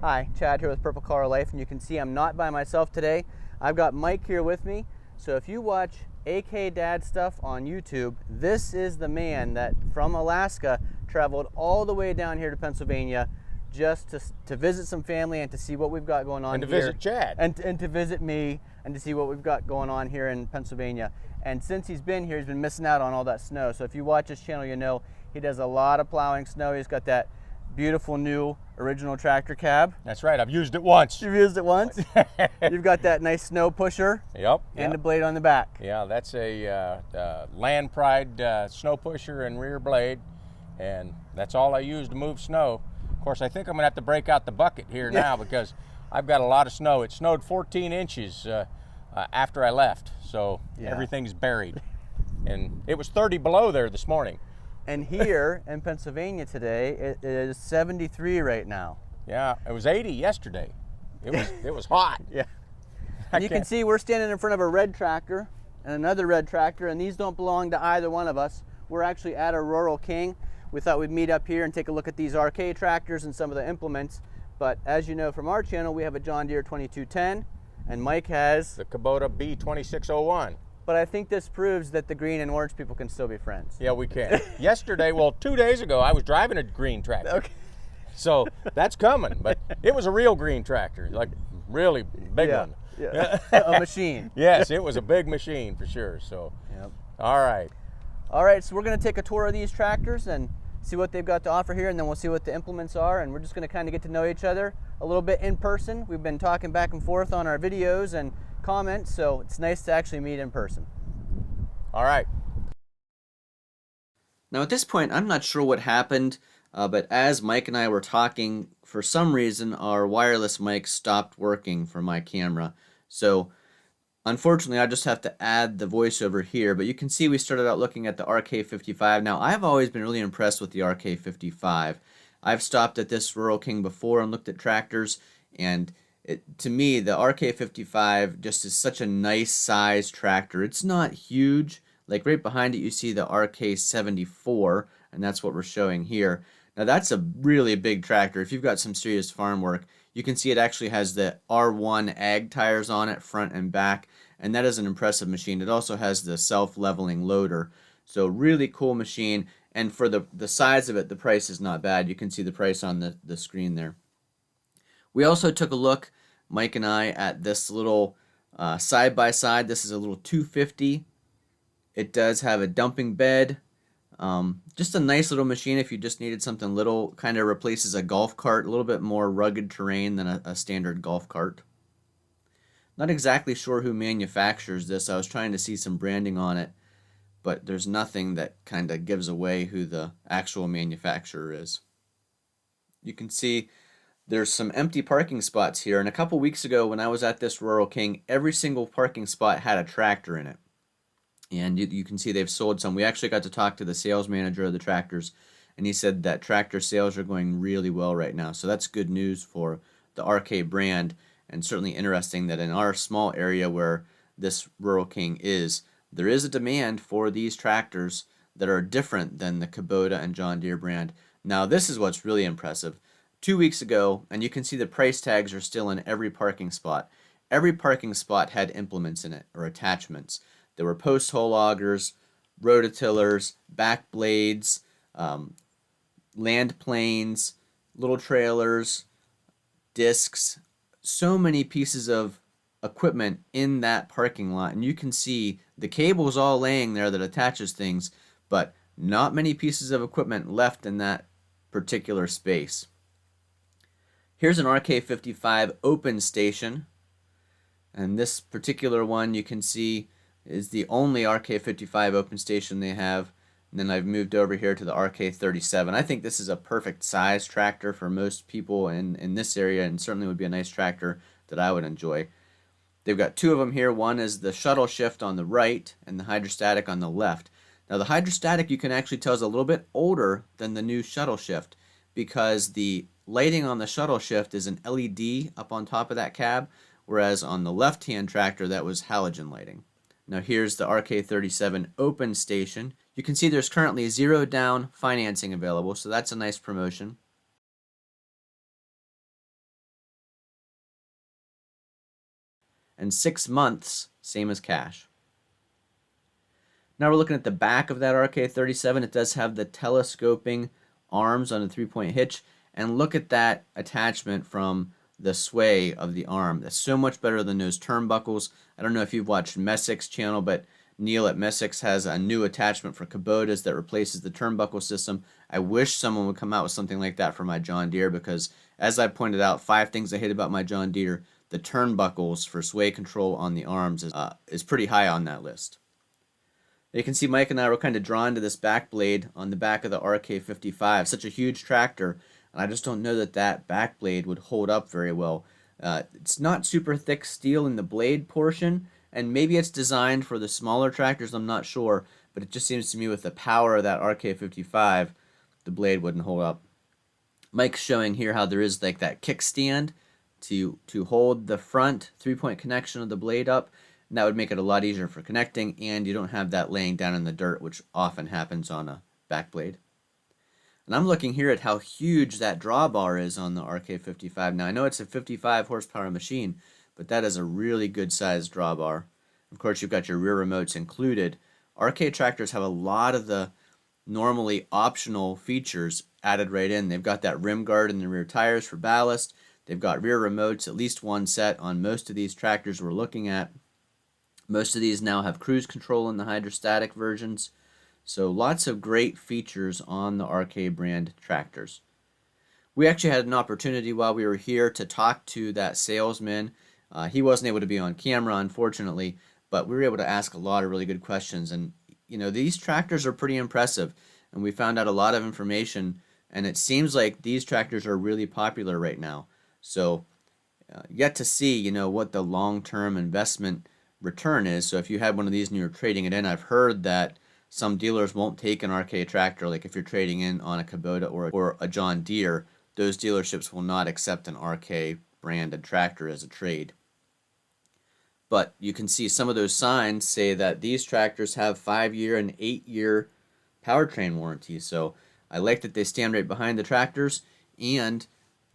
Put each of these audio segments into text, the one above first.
Hi, Chad here with Purple Collar Life, and you can see I'm not by myself today. I've got Mike here with me. So if you watch AKDadStuff on YouTube, this is the man that from Alaska traveled all the way down here to Pennsylvania just to visit some family and to see what we've got going on and to here. visit Chad. And to visit me and to see what we've got going on here in Pennsylvania. And since he's been here, he's been missing out on all that snow. So if you watch his channel, you know he does a lot of plowing snow. He's got that beautiful new original tractor cab. That's right, I've used it once. You've used it once? You've got that nice snow pusher. Yep. And the blade on the back. Yeah, that's a Land Pride snow pusher and rear blade, and that's all I use to move snow. Of course, I think I'm gonna have to break out the bucket here now because I've got a lot of snow. It snowed 14 inches after I left, so everything's buried. And it was 30 below there this morning. And here in Pennsylvania today, it is 73 right now. Yeah, it was 80 yesterday. It was hot. Yeah. And you can see we're standing in front of a red tractor and another red tractor, and these don't belong to either one of us. We're actually at a Rural King. We thought we'd meet up here and take a look at these RK tractors and some of the implements. But as you know from our channel, we have a John Deere 2210, and Mike has the Kubota B2601. But I think this proves that the green and orange people can still be friends. Yeah, we can. Yesterday, well, 2 days ago, I was driving a green tractor. Okay. So that's coming, but it was a real green tractor, like really big one. Yeah. A machine. Yes, it was a big machine for sure. So, all right. All right, so we're going to take a tour of these tractors and see what they've got to offer here, and then we'll see what the implements are, and we're just going to kind of get to know each other a little bit in person. We've been talking back and forth on our videos and comments, so it's nice to actually meet in person. All right. Now at this point, I'm not sure what happened, but as Mike and I were talking, for some reason our wireless mic stopped working for my camera. So unfortunately, I just have to add the voiceover here, but you can see we started out looking at the RK55. Now, I've always been really impressed with the RK55. I've stopped at this Rural King before and looked at tractors, and to me, the RK55 just is such a nice size tractor. It's not huge. Like right behind it, you see the RK74, and that's what we're showing here. Now, that's a really big tractor. If you've got some serious farm work, you can see it actually has the R1 ag tires on it, front and back, and that is an impressive machine. It also has the self-leveling loader. So really cool machine, and for the size of it, the price is not bad. You can see the price on the screen there. We also took a look, Mike and I, at this little side-by-side. This is a little 250. It does have a dumping bed. Just a nice little machine if you just needed something little. Kind of replaces a golf cart, a little bit more rugged terrain than a standard golf cart. Not exactly sure who manufactures this. I was trying to see some branding on it, but there's nothing that kind of gives away who the actual manufacturer is. You can see there's some empty parking spots here, and a couple weeks ago when I was at this Rural King, every single parking spot had a tractor in it. And you can see they've sold some. We actually got to talk to the sales manager of the tractors, and he said that tractor sales are going really well right now. So that's good news for the RK brand, and certainly interesting that in our small area where this Rural King is, there is a demand for these tractors that are different than the Kubota and John Deere brand. Now this is what's really impressive. 2 weeks ago, and you can see the price tags are still in every parking spot. Every parking spot had implements in it, or attachments. There were post hole augers, rototillers, back blades, land planes, little trailers, discs, so many pieces of equipment in that parking lot. And you can see the cables all laying there that attaches things, but not many pieces of equipment left in that particular space. Here's an RK55 open station, and this particular one you can see is the only RK55 open station they have. And then I've moved over here to the RK37. I think this is a perfect size tractor for most people in this area, and certainly would be a nice tractor that I would enjoy. They've got two of them here. One is the shuttle-shift on the right and the hydrostatic on the left. Now the hydrostatic you can actually tell is a little bit older than the new shuttle-shift because the lighting on the shuttle-shift is an LED up on top of that cab, whereas on the left-hand tractor that was halogen lighting. Now here's the RK37 open station. You can see there's currently 0 down financing available, so that's a nice promotion. and 6 months, same as cash. Now we're looking at the back of that RK37. It does have the telescoping arms on the 3-point hitch, and look at that attachment from the sway of the arm. That's so much better than those turnbuckles. I don't know if you've watched Messick's channel, but Neil at Messick's has a new attachment for Kubotas that replaces the turnbuckle system. I wish someone would come out with something like that for my John Deere, because as I pointed out, 5 things I hate about my John Deere, the turnbuckles for sway control on the arms is pretty high on that list. You can see Mike and I were kind of drawn to this back blade on the back of the RK55. Such a huge tractor, and I just don't know that that back blade would hold up very well. It's not super thick steel in the blade portion, and maybe it's designed for the smaller tractors, I'm not sure, but it just seems to me with the power of that RK55, the blade wouldn't hold up. Mike's showing here how there is like that kickstand to hold the front 3-point connection of the blade up, and that would make it a lot easier for connecting, and you don't have that laying down in the dirt, which often happens on a back blade. And I'm looking here at how huge that drawbar is on the RK55. Now I know it's a 55 horsepower machine, but that is a really good sized drawbar. Of course, you've got your rear remotes included. RK tractors have a lot of the normally optional features added right in. They've got that rim guard in the rear tires for ballast. They've got rear remotes, at least one set on most of these tractors we're looking at. Most of these now have cruise control in the hydrostatic versions. So lots of great features on the RK brand tractors. We actually had an opportunity while we were here to talk to that salesman. He wasn't able to be on camera, unfortunately, but we were able to ask a lot of really good questions. And you know, these tractors are pretty impressive, and we found out a lot of information, and it seems like these tractors are really popular right now. So yet to see, you know, what the long-term investment return is. So if you had one of these and you're trading it in, I've heard that some dealers won't take an RK tractor. Like if you're trading in on a Kubota or a John Deere, those dealerships will not accept an RK branded tractor as a trade. But you can see some of those signs say that these tractors have 5-year and 8-year powertrain warranties. So I like that they stand right behind the tractors, and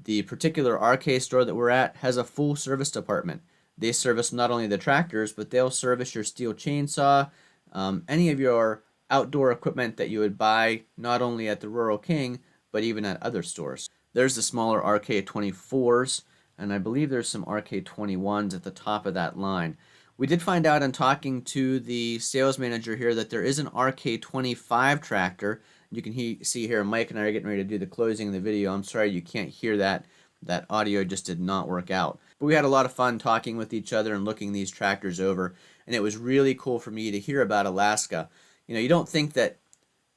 the particular RK store that we're at has a full service department. They service not only the tractors, but they'll service your steel chainsaw, any of your outdoor equipment that you would buy not only at the Rural King, but even at other stores. There's the smaller RK24s, and I believe there's some RK21s at the top of that line. We did find out in talking to the sales manager here that there is an RK25 tractor. You can see here Mike and I are getting ready to do the closing of the video. I'm sorry you can't hear that. That audio just did not work out. But we had a lot of fun talking with each other and looking these tractors over, and it was really cool for me to hear about Alaska. You know, you don't think that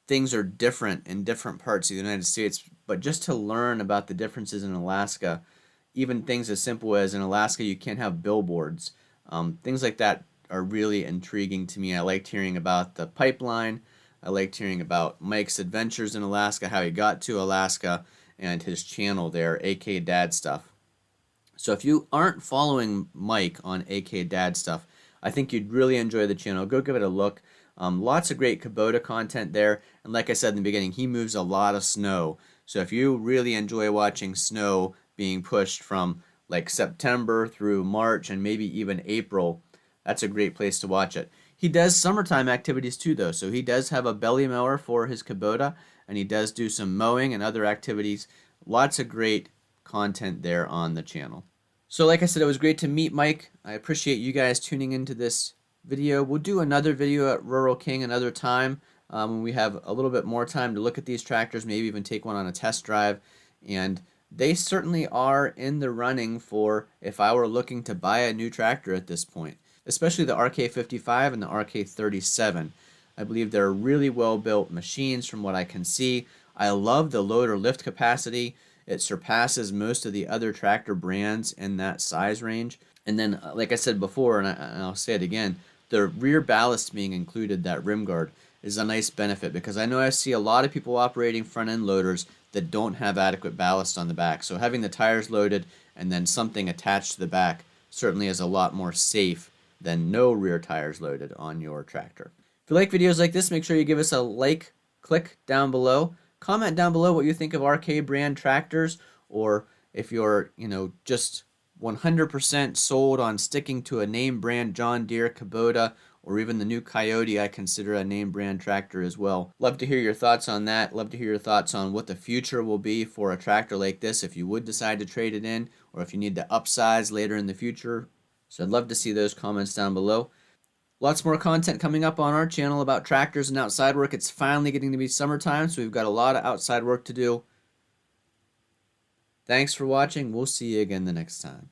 things are different in different parts of the United States, but just to learn about the differences in Alaska, even things as simple as in Alaska you can't have billboards. Things like that are really intriguing to me. I liked hearing about the pipeline. I liked hearing about Mike's adventures in Alaska, how he got to Alaska, and his channel there, AKDadStuff. So if you aren't following Mike on AKDadStuff, I think you'd really enjoy the channel. Go give it a look. Lots of great Kubota content there, and like I said in the beginning, he moves a lot of snow. So if you really enjoy watching snow being pushed from like September through March and maybe even April, that's a great place to watch it. He does summertime activities too, though. So he does have a belly mower for his Kubota, and he does do some mowing and other activities. Lots of great content there on the channel. So like I said, it was great to meet Mike. I appreciate you guys tuning into this video. We'll do another video at Rural King another time when we have a little bit more time to look at these tractors, maybe even take one on a test drive. And they certainly are in the running for if I were looking to buy a new tractor at this point, especially the RK55 and the RK37. I believe they're really well built machines from what I can see. I love the loader lift capacity. It surpasses most of the other tractor brands in that size range. And then, like I said before, and I'll say it again, the rear ballast being included, that rim guard, is a nice benefit, because I know I see a lot of people operating front end loaders that don't have adequate ballast on the back. So having the tires loaded and then something attached to the back certainly is a lot more safe than no rear tires loaded on your tractor. If you like videos like this, make sure you give us a like, click down below. Comment down below what you think of RK brand tractors, or if you're, just 100% sold on sticking to a name brand John Deere, Kubota, or even the new Coyote. I consider a name brand tractor as well. Love to hear your thoughts on that. Love to hear your thoughts on what the future will be for a tractor like this if you would decide to trade it in, or if you need to upsize later in the future. So I'd love to see those comments down below. Lots more content coming up on our channel about tractors and outside work. It's finally getting to be summertime, so we've got a lot of outside work to do. Thanks for watching. We'll see you again the next time.